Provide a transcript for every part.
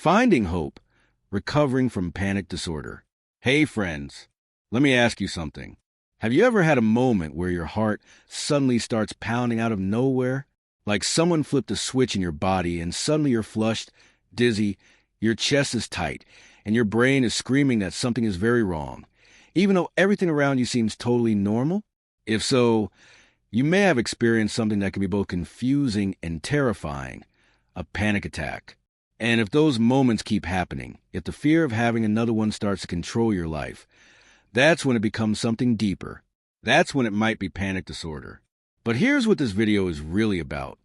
Finding hope, recovering from panic disorder. Hey friends, let me ask you something. Have you ever had a moment where your heart suddenly starts pounding out of nowhere? Like someone flipped a switch in your body and suddenly you're flushed, dizzy, your chest is tight, and your brain is screaming that something is very wrong, even though everything around you seems totally normal? If so, you may have experienced something that can be both confusing and terrifying, a panic attack. And if those moments keep happening, if the fear of having another one starts to control your life, that's when it becomes something deeper. That's when it might be panic disorder. But here's what this video is really about: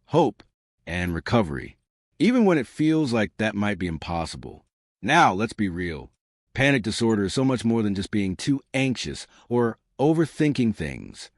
hope and recovery, even when it feels like that might be impossible. Now, let's be real. Panic disorder is so much more than just being too anxious or overthinking things.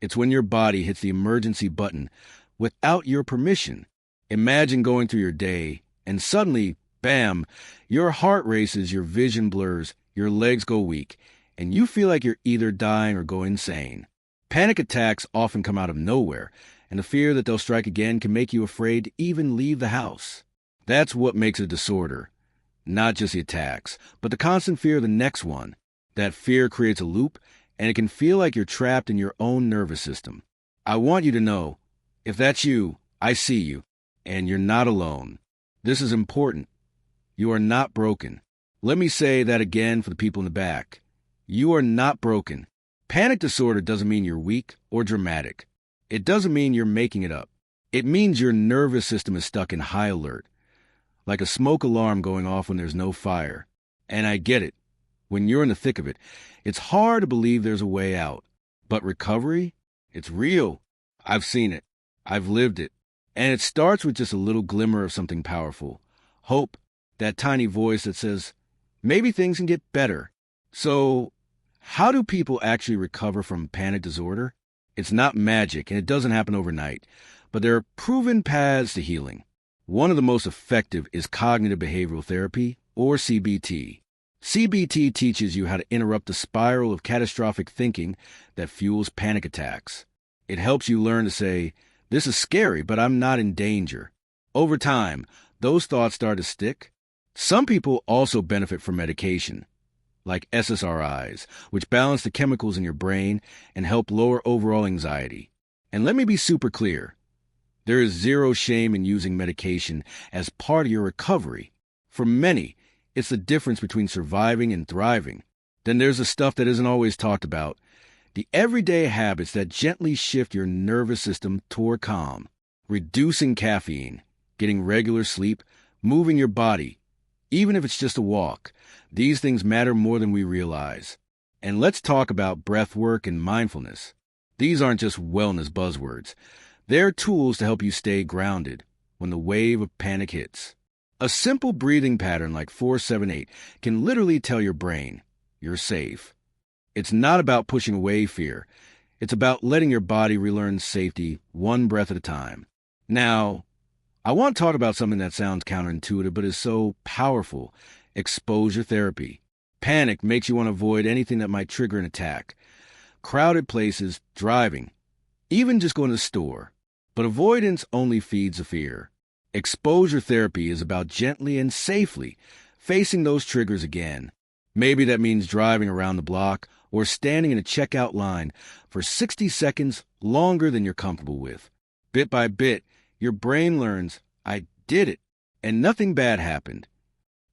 It's when your body hits the emergency button without your permission. Imagine going through your day and suddenly, bam, your heart races, your vision blurs, your legs go weak, and you feel like you're either dying or go insane. Panic attacks often come out of nowhere, and the fear that they'll strike again can make you afraid to even leave the house. That's what makes a disorder. Not just the attacks, but the constant fear of the next one. That fear creates a loop, and it can feel like you're trapped in your own nervous system. I want you to know, if that's you, I see you, and you're not alone. This is important. You are not broken. Let me say that again for the people in the back. You are not broken. Panic disorder doesn't mean you're weak or dramatic. It doesn't mean you're making it up. It means your nervous system is stuck in high alert, like a smoke alarm going off when there's no fire. And I get it. When you're in the thick of it, it's hard to believe there's a way out. But recovery? It's real. I've seen it. I've lived it. And it starts with just a little glimmer of something powerful. Hope, that tiny voice that says, maybe things can get better. So, how do people actually recover from panic disorder? It's not magic, and it doesn't happen overnight. But there are proven paths to healing. One of the most effective is cognitive behavioral therapy, or CBT. CBT teaches you how to interrupt the spiral of catastrophic thinking that fuels panic attacks. It helps you learn to say, this is scary, but I'm not in danger. Over time, those thoughts start to stick. Some people also benefit from medication, like SSRIs, which balance the chemicals in your brain and help lower overall anxiety. And let me be super clear. There is zero shame in using medication as part of your recovery. For many, it's the difference between surviving and thriving. Then there's the stuff that isn't always talked about. The everyday habits that gently shift your nervous system toward calm. Reducing caffeine, getting regular sleep, moving your body, even if it's just a walk. These things matter more than we realize. And let's talk about breath work and mindfulness. These aren't just wellness buzzwords. They're tools to help you stay grounded when the wave of panic hits. A simple breathing pattern like 4-7-8 can literally tell your brain, you're safe. It's not about pushing away fear. It's about letting your body relearn safety one breath at a time. Now, I want to talk about something that sounds counterintuitive but is so powerful: exposure therapy. Panic makes you want to avoid anything that might trigger an attack. Crowded places, driving, even just going to the store. But avoidance only feeds the fear. Exposure therapy is about gently and safely facing those triggers again. Maybe that means driving around the block or standing in a checkout line for 60 seconds longer than you're comfortable with. Bit by bit, your brain learns, I did it, and nothing bad happened.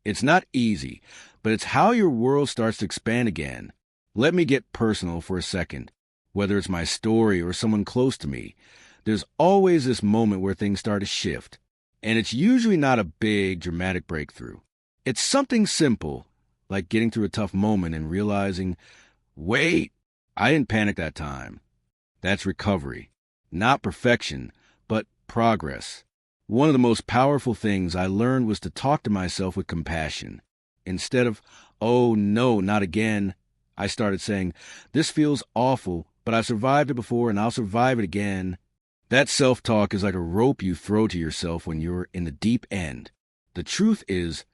It's not easy, but it's how your world starts to expand again. Let me get personal for a second. Whether it's my story or someone close to me, there's always this moment where things start to shift. And it's usually not a big, dramatic breakthrough. It's something simple, like getting through a tough moment and realizing, wait, I didn't panic that time. That's recovery. Not perfection, but progress. One of the most powerful things I learned was to talk to myself with compassion. Instead of, oh no, not again, I started saying, this feels awful, but I survived it before and I'll survive it again. That self-talk is like a rope you throw to yourself when you're in the deep end. The truth is,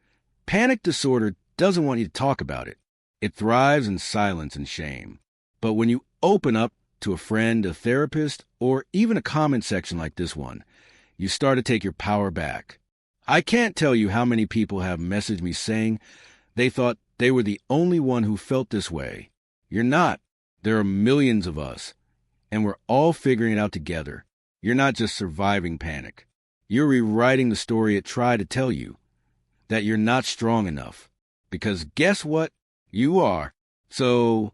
panic disorder doesn't want you to talk about it. It thrives in silence and shame. But when you open up to a friend, a therapist, or even a comment section like this one, you start to take your power back. I can't tell you how many people have messaged me saying they thought they were the only one who felt this way. You're not. There are millions of us, and we're all figuring it out together. You're not just surviving panic. You're rewriting the story it tried to tell you, that you're not strong enough. Because guess what? You are. So,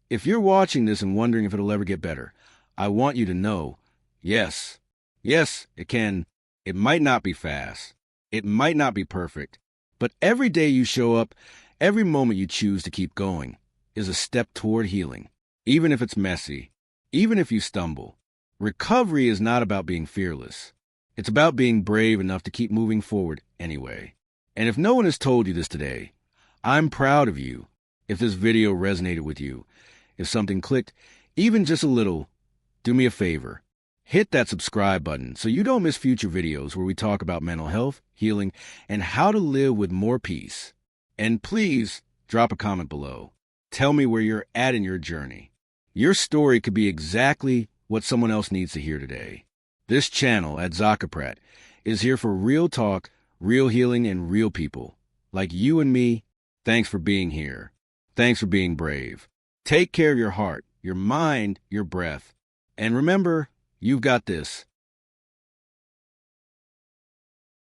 if you're watching this and wondering if it'll ever get better, I want you to know, yes, it can. It might not be fast. It might not be perfect. But every day you show up, every moment you choose to keep going, is a step toward healing. Even if it's messy, even if you stumble. Recovery is not about being fearless. It's about being brave enough to keep moving forward anyway. And if no one has told you this today, I'm proud of you. If this video resonated with you, if something clicked, even just a little, do me a favor. Hit that subscribe button so you don't miss future videos where we talk about mental health, healing, and how to live with more peace. And please, drop a comment below. Tell me where you're at in your journey. Your story could be exactly what someone else needs to hear today. This channel at Zakaprat is here for real talk, real healing, and real people. Like you and me, thanks for being here. Thanks for being brave. Take care of your heart, your mind, your breath. And remember, you've got this.